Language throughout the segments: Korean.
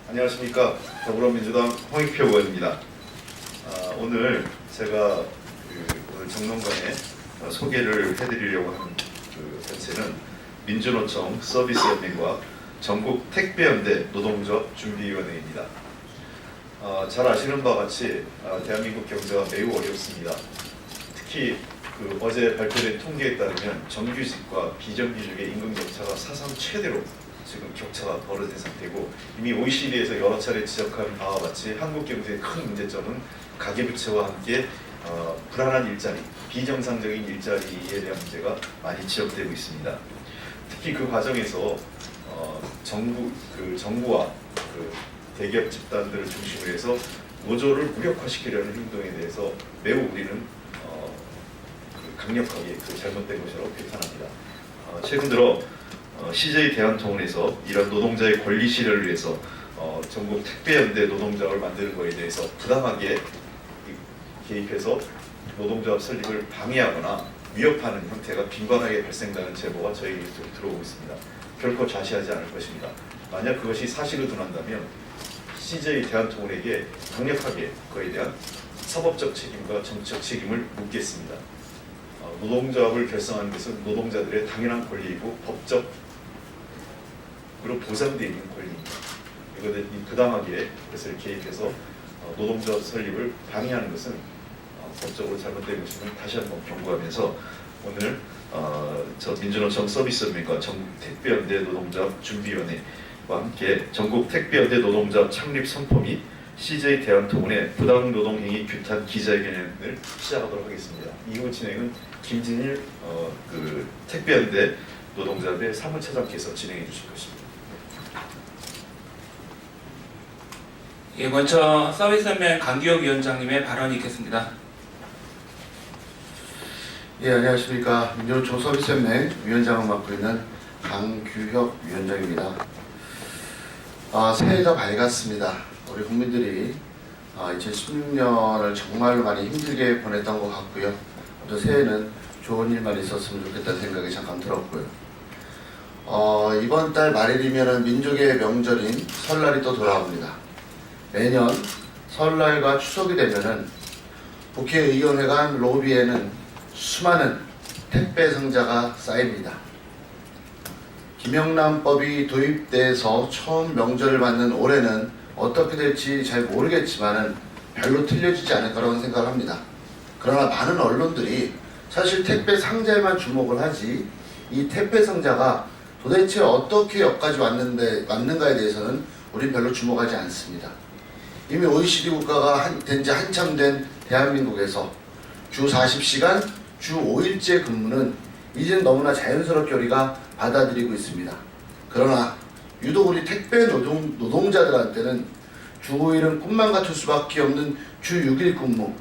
안녕하십니까. 더불어민주당 홍익표 의원입니다. 오늘 제가 오늘 정론관에 소개를 해드리려고 하는 단체는 민주노총 서비스연맹과 전국 택배연대 노동조합 준비위원회입니다. 잘 아시는 바와 같이 대한민국 경제가 매우 어렵습니다. 특히 어제 발표된 통계에 따르면 정규직과 비정규직의 임금 격차가 사상 최대로 지금 격차가 벌어진 상태고, 이미 OECD에서 여러 차례 지적한 바와 같이 한국 경제의 큰 문제점은 가계부채와 함께 불안한 일자리, 비정상적인 일자리에 대한 문제가 많이 지적되고 있습니다. 특히 그 과정에서 정부와 대기업 집단들을 중심으로 해서 노조를 무력화시키려는 행동에 대해서 매우 우리는 강력하게 잘못된 것이라고 비판합니다. 최근 들어 CJ 대한통운에서 이런 노동자의 권리 실현을 위해서 전국 택배연대 노동조합을 만드는 것에 대해서 부당하게 개입해서 노동조합 설립을 방해하거나 위협하는 형태가 빈번하게 발생되는 제보가 저희에게 들어오고 있습니다. 결코 자시하지 않을 것입니다. 만약 그것이 사실을 드러난다면 CJ 대한통운에게 강력하게 그에 대한 사법적 책임과 정치적 책임을 묻겠습니다. 노동조합을 결성하는 것은 노동자들의 당연한 권리이고 법적으로 보장되어 있는 권리입니다. 이것을 부당하게 그것을 개입해서 노동조합 설립을 방해하는 것은 법적으로 잘못된 것임을 다시 한번 경고하면서 오늘 저 민주노총 서비스연맹과 전국 택배연대 노동조합 준비위원회와 함께 전국 택배연대 노동조합 창립 선포 및 CJ 대한통운의 부당노동행위 규탄 기자회견을 시작하도록 하겠습니다. 이후 진행은 김진일 택배연대 노동조합의 사무차장께서 진행해 주실 것입니다. 예, 먼저 서비스연맹 강기혁 위원장님의 발언이 있겠습니다. 예, 안녕하십니까. 민주노총 서비스연맹 위원장을 맡고 있는 강규혁 위원장입니다. 새해가 밝았습니다. 우리 국민들이 2016년을 정말 많이 힘들게 보냈던 것 같고요. 또 새해는 좋은 일만 있었으면 좋겠다는 생각이 잠깐 들었고요. 이번 달 말일이면 민족의 명절인 설날이 또 돌아옵니다. 매년 설날과 추석이 되면은 국회의원회관 로비에는 수많은 택배 상자가 쌓입니다. 김영란법이 도입돼서 처음 명절을 맞는 올해는 어떻게 될지 잘 모르겠지만은 별로 틀려지지 않을 거라고 생각을 합니다. 그러나 많은 언론들이 사실 택배 상자에만 주목을 하지 이 택배 상자가 도대체 어떻게 여기까지 왔는가에 대해서는 우린 별로 주목하지 않습니다. 이미 OECD 국가가 된 지 한참 된 대한민국에서 주 40시간, 주 5일제 근무는 이젠 너무나 자연스럽게 우리가 받아들이고 있습니다. 그러나 유독 우리 택배 노동자들한테는 주 5일은 꿈만 같을 수밖에 없는 주 6일 근무,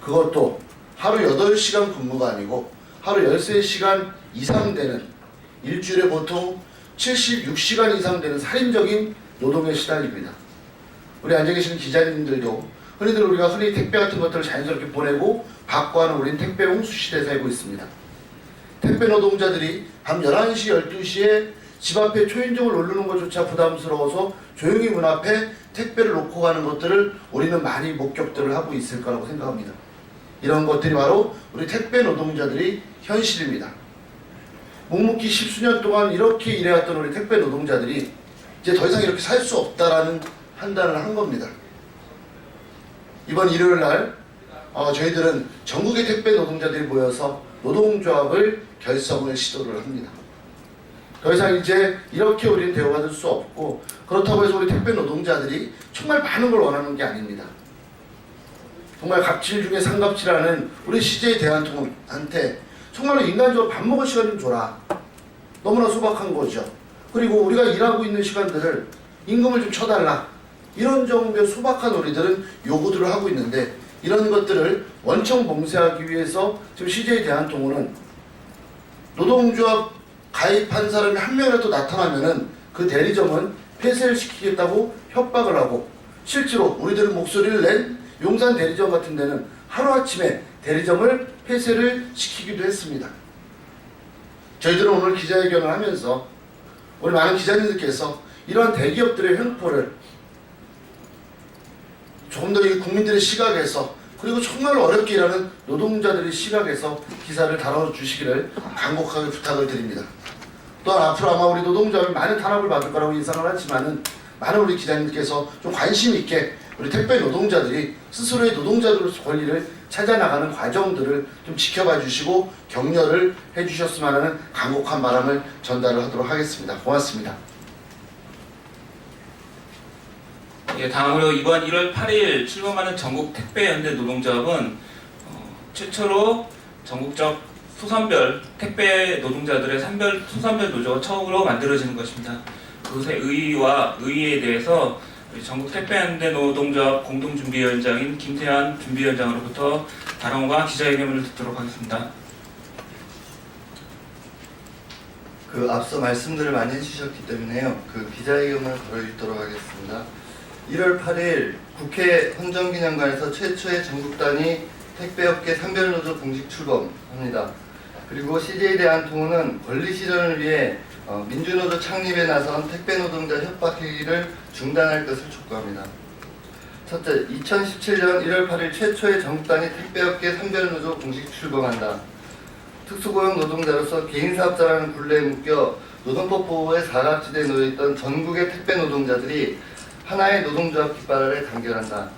그것도 하루 8시간 근무가 아니고 하루 13시간 이상 되는, 일주일에 보통 76시간 이상 되는 살인적인 노동에 시달립니다. 우리 앉아계시는 기자님들도 우리가 흔히 택배 같은 것들을 자연스럽게 보내고 받고 하는 우린 택배 홍수 시대에 살고 있습니다. 택배 노동자들이 밤 11시, 12시에 집 앞에 초인종을 누르는 것조차 부담스러워서 조용히 문 앞에 택배를 놓고 가는 것들을 우리는 많이 목격들을 하고 있을 거라고 생각합니다. 이런 것들이 바로 우리 택배 노동자들의 현실입니다. 묵묵히 십수년 동안 이렇게 일해왔던 우리 택배 노동자들이 이제 더 이상 이렇게 살 수 없다라는 판단을 한 겁니다. 이번 일요일 날 저희들은 전국의 택배 노동자들이 모여서 노동조합을 결성을 시도를 합니다. 더 이상 이제 이렇게 우리는 대우받을 수 없고, 그렇다고 해서 우리 택배 노동자들이 정말 많은 걸 원하는 게 아닙니다. 정말 갑질 중에 상갑질하는 우리 CJ 대한통운한테 정말로 인간적으로 밥 먹을 시간 좀 줘라. 너무나 소박한 거죠. 그리고 우리가 일하고 있는 시간들을 임금을 좀 쳐달라. 이런 정도의 소박한 우리들은 요구들을 하고 있는데, 이런 것들을 원청 봉쇄하기 위해서 지금 CJ 대한통운은 노동조합 가입한 사람이 한 명이라도 나타나면은 그 대리점은 폐쇄를 시키겠다고 협박을 하고, 실제로 우리들은 목소리를 낸 용산 대리점 같은 데는 하루아침에 대리점을 폐쇄를 시키기도 했습니다. 저희들은 오늘 기자회견을 하면서 우리 많은 기자님들께서 이러한 대기업들의 횡포를 조금 더 이 국민들의 시각에서 그리고 정말 어렵게 일하는 노동자들의 시각에서 기사를 다뤄주시기를 간곡하게 부탁을 드립니다. 또한 앞으로 아마 우리 노동자들 많은 탄압을 받을 거라고 예상을 하지만은 많은 우리 기자님께서 좀 관심 있게 우리 택배 노동자들이 스스로의 노동자들 권리를 찾아나가는 과정들을 좀 지켜봐 주시고 격려를 해주셨으면 하는 간곡한 바람을 전달을 하도록 하겠습니다. 고맙습니다. 예, 다음으로 이번 1월 8일 출범하는 전국 택배연대 노동조합은 최초로 전국적 소선별 택배 노동자들의 소선별 노조가 처음으로 만들어지는 것입니다. 그것의 의의와 의의에 대해서 전국 택배연대 노동조합 공동준비위원장인 김태환 준비위원장으로부터 발언과 기자회견을 듣도록 하겠습니다. 그 앞서 말씀들을 많이 해주셨기 때문에요. 그 기자회견을 벌이도록 하겠습니다. 1월 8일 국회 헌정기념관에서 최초의 전국 단위 택배업계 산별노조 공식 출범합니다. 그리고 CJ대한통운은 권리 실현을 위해 민주노조 창립에 나선 택배노동자 협박행위를 중단할 것을 촉구합니다. 첫째, 2017년 1월 8일 최초의 전국 단위 택배업계 산별노조 공식 출범한다. 특수고용 노동자로서 개인사업자라는 굴레에 묶여 노동법 보호의 사각지대에 놓여있던 전국의 택배 노동자들이 하나의 노동조합 깃발 아래 단결한다.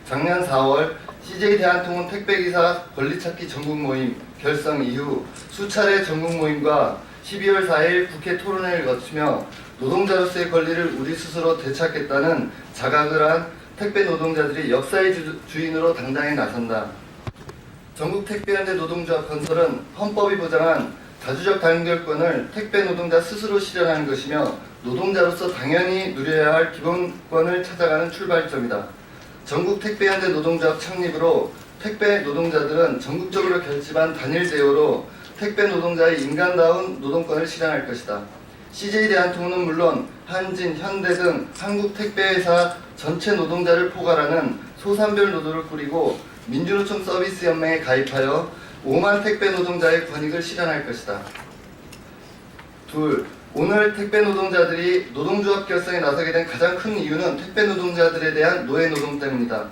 작년 4월 CJ대한통운 택배기사 권리찾기 전국 모임 결성 이후 수차례 전국 모임과 12월 4일 국회 토론회를 거치며 노동자로서의 권리를 우리 스스로 되찾겠다는 자각을 한 택배 노동자들이 역사의 주인으로 당당히 나선다. 전국 택배연대 노동조합 건설은 헌법이 보장한 다주적 단결권을 택배 노동자 스스로 실현하는 것이며 노동자로서 당연히 누려야 할 기본권을 찾아가는 출발점이다. 전국 택배연대 노동조합 창립으로 택배 노동자들은 전국적으로 결집한 단일 대우로 택배 노동자의 인간다운 노동권을 실현할 것이다. CJ대한통운은 물론 한진, 현대 등 한국 택배회사 전체 노동자를 포괄하는 소산별 노조를 꾸리고 민주노총 서비스연맹에 가입하여 5만 택배 노동자의 권익을 실현할 것이다. 둘, 오늘 택배 노동자들이 노동조합 결성에 나서게 된 가장 큰 이유는 택배 노동자들에 대한 노예 노동 때문이다.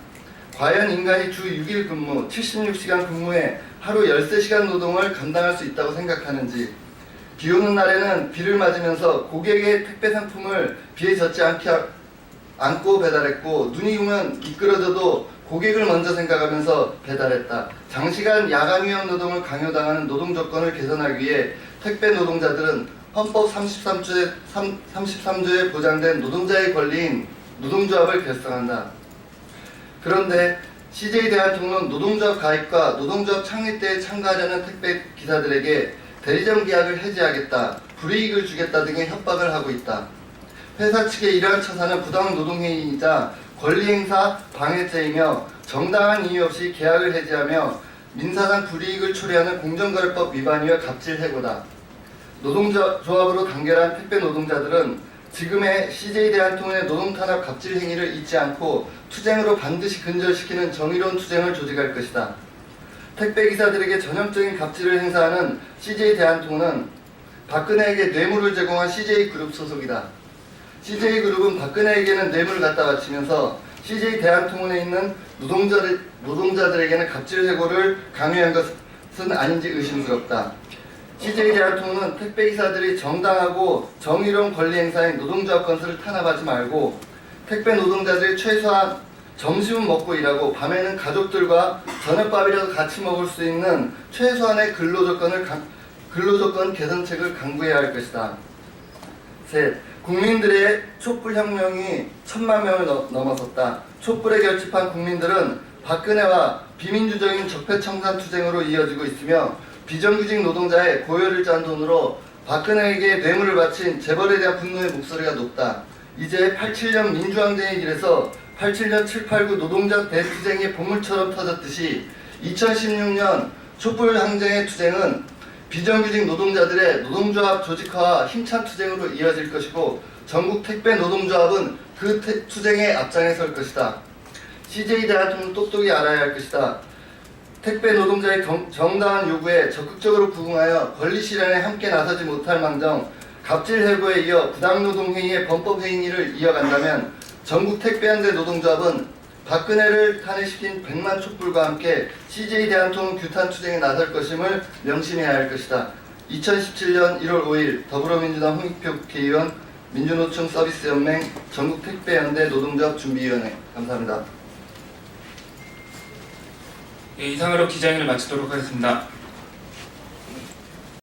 과연 인간이 주 6일 근무, 76시간 근무에 하루 13시간 노동을 감당할 수 있다고 생각하는지, 비 오는 날에는 비를 맞으면서 고객의 택배 상품을 비에 젖지 않게 안고 배달했고, 눈이 오면 미끄러져도 고객을 먼저 생각하면서 배달했다. 장시간 야간 위험 노동을 강요당하는 노동 조건을 개선하기 위해 택배 노동자들은 헌법 33조에 보장된 노동자의 권리인 노동조합을 결성한다. 그런데 CJ대한통운은 노동조합 가입과 노동조합 창립 때에 참가하려는 택배 기사들에게 대리점 계약을 해지하겠다, 불이익을 주겠다 등의 협박을 하고 있다. 회사 측의 이러한 처사는 부당 노동행위이자 권리행사 방해죄이며 정당한 이유 없이 계약을 해지하며 민사상 불이익을 초래하는 공정거래법 위반이며 갑질해고다. 노동조합으로 단결한 택배 노동자들은 지금의 CJ대한통운의 노동탄압 갑질 행위를 잊지 않고 투쟁으로 반드시 근절시키는 정의로운 투쟁을 조직할 것이다. 택배기사들에게 전형적인 갑질을 행사하는 CJ대한통운은 박근혜에게 뇌물을 제공한 CJ그룹 소속이다. CJ그룹은 박근혜에게는 뇌물을 갖다 바치면서 CJ대한통운에 있는 노동자들에게는 갑질해고를 강요한 것은 아닌지 의심스럽다. CJ대한통운은 택배기사들이 정당하고 정의로운 권리 행사인 노동조합 건설을 탄압하지 말고 택배 노동자들이 최소한 점심은 먹고 일하고 밤에는 가족들과 저녁밥이라도 같이 먹을 수 있는 최소한의 근로조건 개선책을 강구해야 할 것이다. 셋, 국민들의 촛불혁명이 1000만 명을 넘어섰다. 촛불에 결집한 국민들은 박근혜와 비민주적인 적폐청산 투쟁으로 이어지고 있으며 비정규직 노동자의 고열을 짠 돈으로 박근혜에게 뇌물을 바친 재벌에 대한 분노의 목소리가 높다. 이제 87년 민주항쟁의 길에서 87년 789 노동자 대투쟁이 보물처럼 터졌듯이 2016년 촛불항쟁의 투쟁은 비정규직 노동자들의 노동조합 조직화와 힘찬 투쟁으로 이어질 것이고 전국 택배 노동조합은 그 투쟁에 앞장에 설 것이다. CJ대한통운 똑똑히 알아야 할 것이다. 택배 노동자의 정당한 요구에 적극적으로 부응하여 권리 실현에 함께 나서지 못할 망정 갑질 해고에 이어 부당노동 행위의 범법 행위를 이어간다면 전국 택배연대 노동조합은 박근혜를 탄핵시킨 100만 촛불과 함께 CJ 대한통운 규탄 투쟁에 나설 것임을 명심해야 할 것이다. 2017년 1월 5일 더불어민주당 홍익표 국회의원, 민주노총 서비스연맹, 전국택배연대 노동조합 준비위원회. 감사합니다. 예, 이상으로 기자회견을 마치도록 하겠습니다.